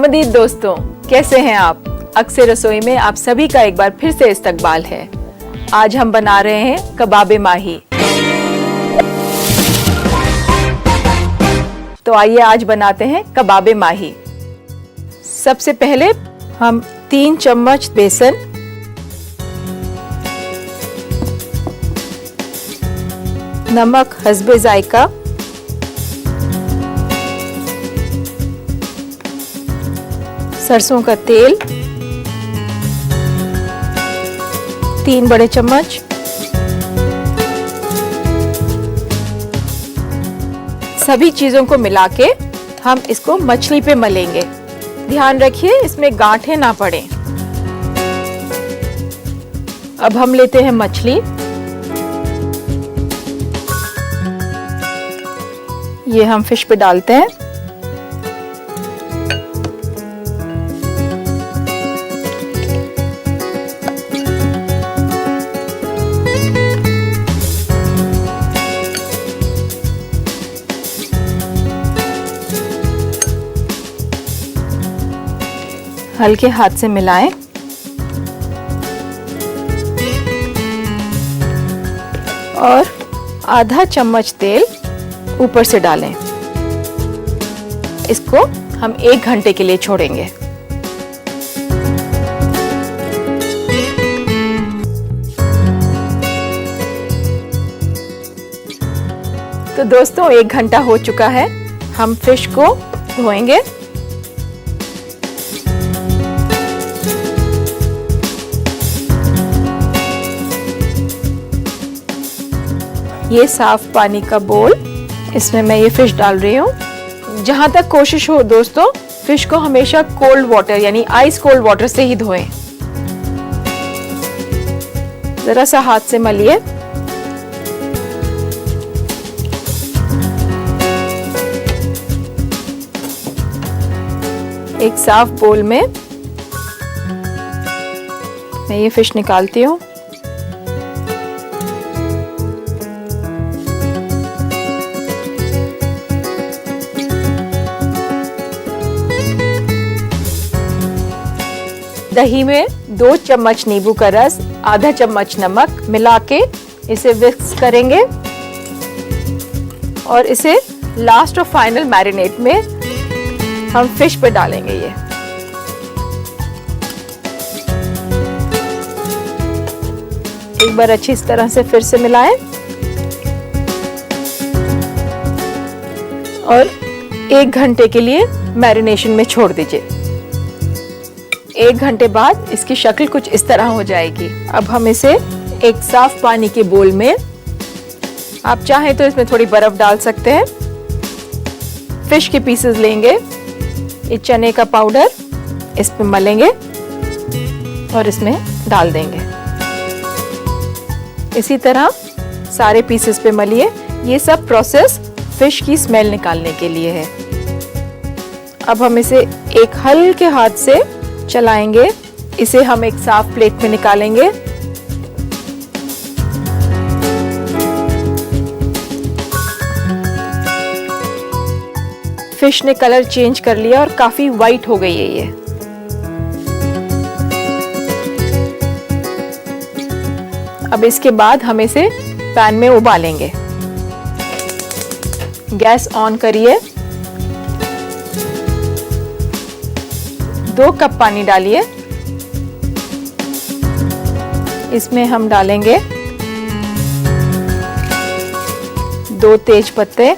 खुशामदीद दोस्तों, कैसे हैं आप? अक्सर रसोई में आप सभी का एक बार फिर से इस्तकबाल है। आज हम बना रहे हैं कबाबे माही। तो आइए आज बनाते हैं कबाबे माही। सबसे पहले हम 3 चम्मच बेसन, नमक हस्बे जायका, सरसों का तेल 3 बड़े चम्मच, सभी चीजों को मिला के हम इसको मछली पे मलेंगे। ध्यान रखिए इसमें गांठें ना पड़े। अब हम लेते हैं मछली, ये हम फिश पे डालते हैं। हल्के हाथ से मिलाएं और आधा चम्मच तेल ऊपर से डालें। इसको हम 1 घंटे के लिए छोड़ेंगे। तो दोस्तों 1 घंटा हो चुका है। हम फिश को धोएंगे। ये साफ पानी का बोल, इसमें मैं ये फिश डाल रही हूँ। जहां तक कोशिश हो दोस्तों, फिश को हमेशा कोल्ड वाटर यानी आइस कोल्ड वाटर से ही धोएं। जरा सा हाथ से मलिए। एक साफ बोल में मैं ये फिश निकालती हूँ। दही में 2 चम्मच नींबू का रस, आधा चम्मच नमक मिला के इसे विक्स करेंगे और इसे लास्ट और फाइनल मैरिनेट में हम फिश पे डालेंगे। ये एक बार अच्छी इस तरह से फिर से मिलाएं और 1 घंटे के लिए मैरिनेशन में छोड़ दीजिए। 1 घंटे बाद इसकी शक्ल कुछ इस तरह हो जाएगी। अब हम इसे एक साफ पानी के बोल में, आप चाहें तो इसमें थोड़ी बर्फ डाल सकते हैं। फिश के पीसेस लेंगे, ये चने का पाउडर इस पे मलेंगे और इसमें डाल देंगे। इसी तरह सारे पीसेस पे मलिए। ये सब प्रोसेस फिश की स्मेल निकालने के लिए है। अब हम इसे एक हल्के हाथ से चलाएंगे। इसे हम एक साफ प्लेट में निकालेंगे। फिश ने कलर चेंज कर लिया और काफी वाइट हो गई है ये। अब इसके बाद हम इसे पैन में उबालेंगे। गैस ऑन करिए। 2 कप पानी डालिए। इसमें हम डालेंगे 2 तेज पत्ते,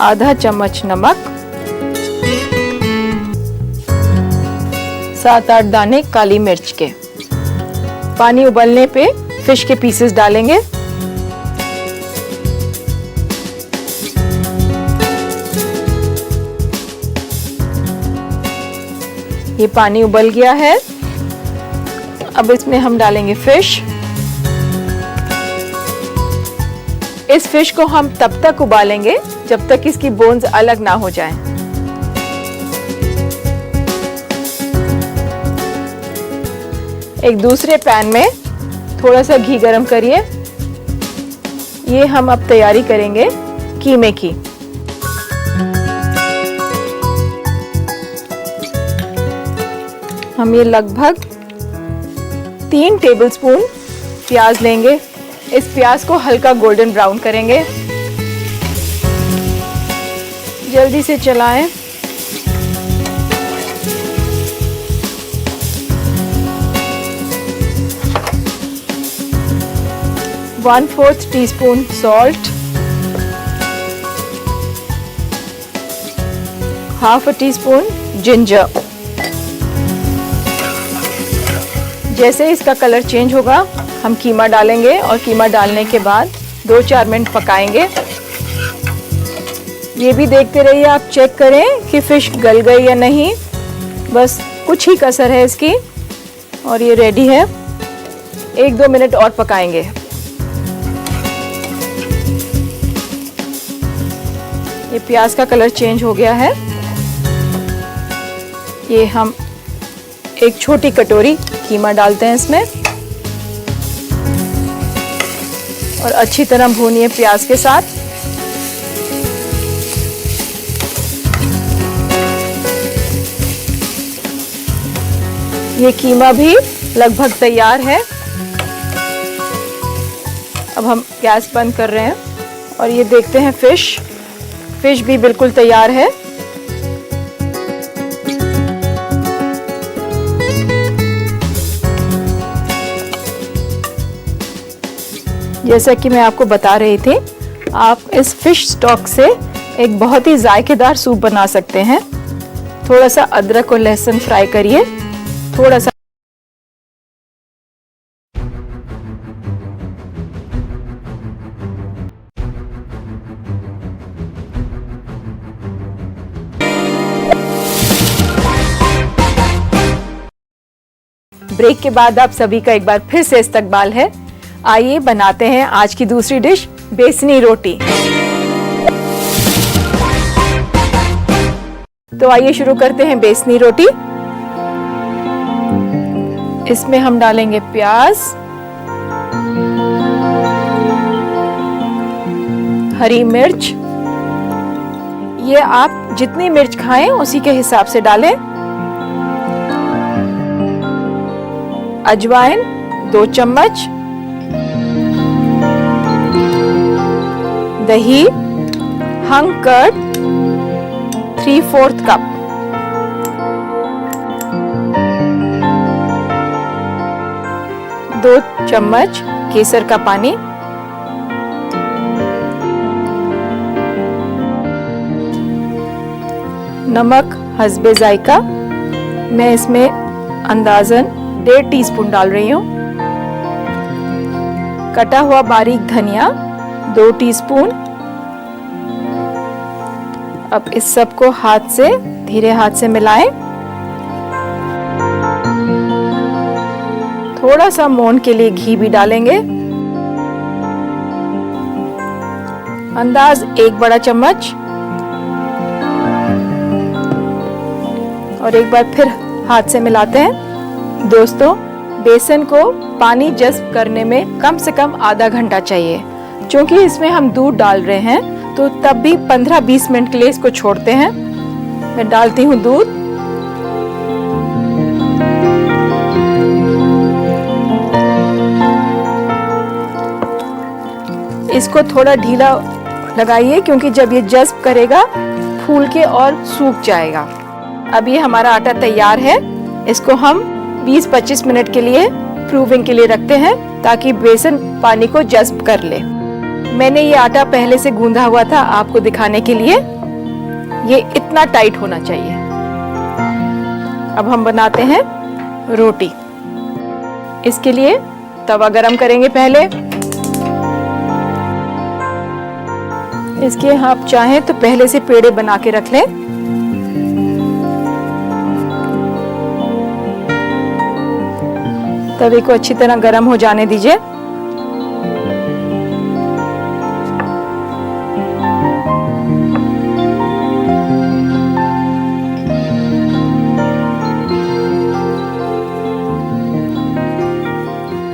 आधा चम्मच नमक, 7-8 दाने काली मिर्च के। पानी उबलने पे फिश के पीसेस डालेंगे। ये पानी उबल गया है। अब इसमें हम डालेंगे फिश। इस फिश को हम तब तक उबालेंगे जब तक इसकी बोन्स अलग ना हो जाएं। एक दूसरे पैन में थोड़ा सा घी गरम करिए। ये हम अब तैयारी करेंगे कीमे की। हम ये लगभग 3 टेबलस्पून प्याज लेंगे। इस प्याज को हल्का गोल्डन ब्राउन करेंगे। जल्दी से चलाएं। 1/4 टीस्पून सॉल्ट, 1/2 टीस्पून जिंजर। जैसे इसका कलर चेंज होगा हम कीमा डालेंगे और कीमा डालने के बाद 2-4 मिनट पकाएंगे। ये भी देखते रहिए, आप चेक करें कि फिश गल गई या नहीं। बस कुछ ही कसर है इसकी और ये रेडी है। 1-2 मिनट और पकाएंगे। ये प्याज का कलर चेंज हो गया है। ये हम एक छोटी कटोरी कीमा डालते हैं इसमें और अच्छी तरह भूनिए प्याज के साथ। ये कीमा भी लगभग तैयार है। अब हम गैस बंद कर रहे हैं और ये देखते हैं फिश भी बिल्कुल तैयार है। जैसा कि मैं आपको बता रही थी, आप इस फिश स्टॉक से एक बहुत ही जायकेदार सूप बना सकते हैं। थोड़ा सा अदरक और लहसुन फ्राई करिए, थोड़ा सा ब्रेक के बाद आप सभी का एक बार फिर से इस्तकबाल है। आइए बनाते हैं आज की दूसरी डिश, बेसनी रोटी। तो आइए शुरू करते हैं बेसनी रोटी। इसमें हम डालेंगे प्याज, हरी मिर्च। ये आप जितनी मिर्च खाएं उसी के हिसाब से डालें। अजवाइन 2 चम्मच, दही, हंग कर्ड 3/4 कप, दो चम्मच केसर का पानी, नमक हस्बे जायका। मैं इसमें अंदाजन 1.5 टीस्पून डाल रही हूँ। कटा हुआ बारीक धनिया 2 टीस्पून। अब इस सब को धीरे हाथ से मिलाएं। थोड़ा सा मोहन के लिए घी भी डालेंगे, अंदाज 1 बड़ा चम्मच। और एक बार फिर हाथ से मिलाते हैं। दोस्तों, बेसन को पानी जज्ब करने में कम से कम आधा घंटा चाहिए। क्योंकि इसमें हम दूध डाल रहे हैं तो तब भी 15-20 मिनट के लिए इसको छोड़ते हैं। मैं डालती हूँ दूध। इसको थोड़ा ढीला लगाइए क्योंकि जब ये जज्ब करेगा फूल के और सूख जाएगा। अब ये हमारा आटा तैयार है। इसको हम 20-25 मिनट के लिए प्रूविंग के लिए रखते हैं ताकि बेसन पानी को जज्ब कर ले। मैंने ये आटा पहले से गूंदा हुआ था आपको दिखाने के लिए। ये इतना टाइट होना चाहिए। अब हम बनाते हैं रोटी। इसके लिए तवा गरम करेंगे पहले। इसके आप चाहें तो पहले से पेड़े बना के रख लें। तवे को अच्छी तरह गरम हो जाने दीजिए।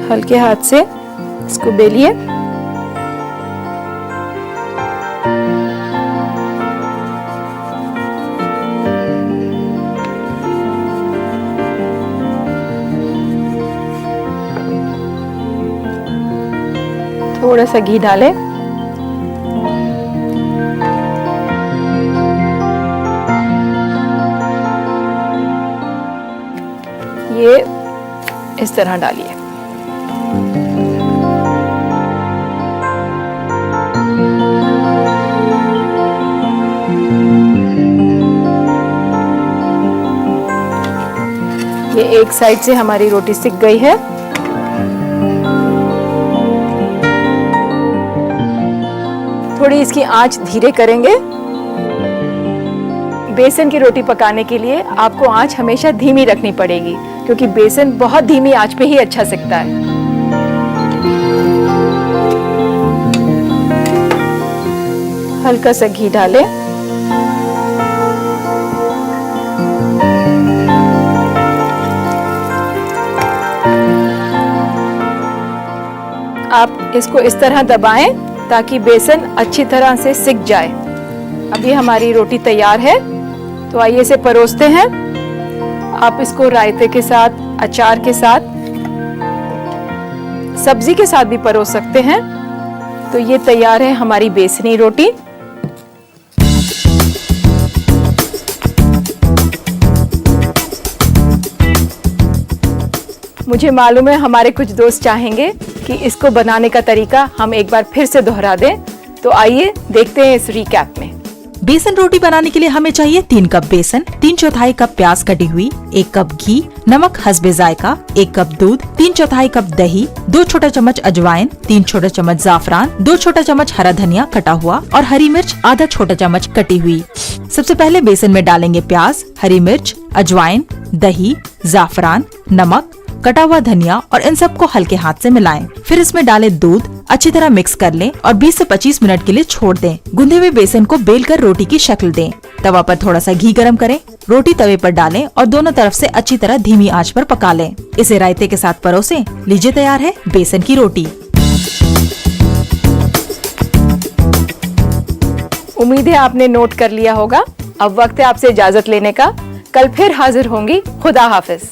हल्के हाथ से इसको बेलिए। थोड़ा सा घी डालें। ये इस तरह डालिए। ये एक साइड से हमारी रोटी सिक गई है। थोड़ी इसकी आंच धीरे करेंगे। बेसन की रोटी पकाने के लिए आपको आंच हमेशा धीमी रखनी पड़ेगी, क्योंकि बेसन बहुत धीमी आंच पे ही अच्छा सिकता है। हल्का सा घी डालें। आप इसको इस तरह दबाएं ताकि बेसन अच्छी तरह से सिक जाए। अभी हमारी रोटी तैयार है, तो आइए इसे परोसते हैं। आप इसको रायते के साथ, अचार के साथ, सब्जी के साथ भी परोस सकते हैं। तो ये तैयार है हमारी बेसनी रोटी। मुझे मालूम है हमारे कुछ दोस्त चाहेंगे कि इसको बनाने का तरीका हम एक बार फिर से दोहरा दें, तो आइए देखते हैं इस रिकैप में। बेसन रोटी बनाने के लिए हमें चाहिए 3 कप बेसन, 3/4 कप प्याज कटी हुई, 1 कप घी, नमक हस्बे जायका, 1 कप दूध, 3/4 कप दही, 2 छोटा चम्मच अजवाइन, 3 छोटा चम्मच जाफरान, 2 छोटा चम्मच हरा धनिया कटा हुआ और हरी मिर्च आधा छोटा चम्मच कटी हुई। सबसे पहले बेसन में डालेंगे प्याज, हरी मिर्च, अजवाइन, दही, जाफरान, नमक, कटा हुआ धनिया और इन सबको हल्के हाथ से मिलाएं। फिर इसमें डालें दूध, अच्छी तरह मिक्स कर लें और 20 से 25 मिनट के लिए छोड़ दें। गूंदे हुए बेसन को बेलकर रोटी की शक्ल दें। तवा पर थोड़ा सा घी गरम करें, रोटी तवे पर डालें और दोनों तरफ से अच्छी तरह धीमी आंच पर पका लें। इसे रायते के साथ परोसें। लीजिए तैयार है बेसन की रोटी। उम्मीद है आपने नोट कर लिया होगा। अब वक्त है आपसे इजाजत लेने का। कल फिर हाजिर होंगी। खुदा हाफिज।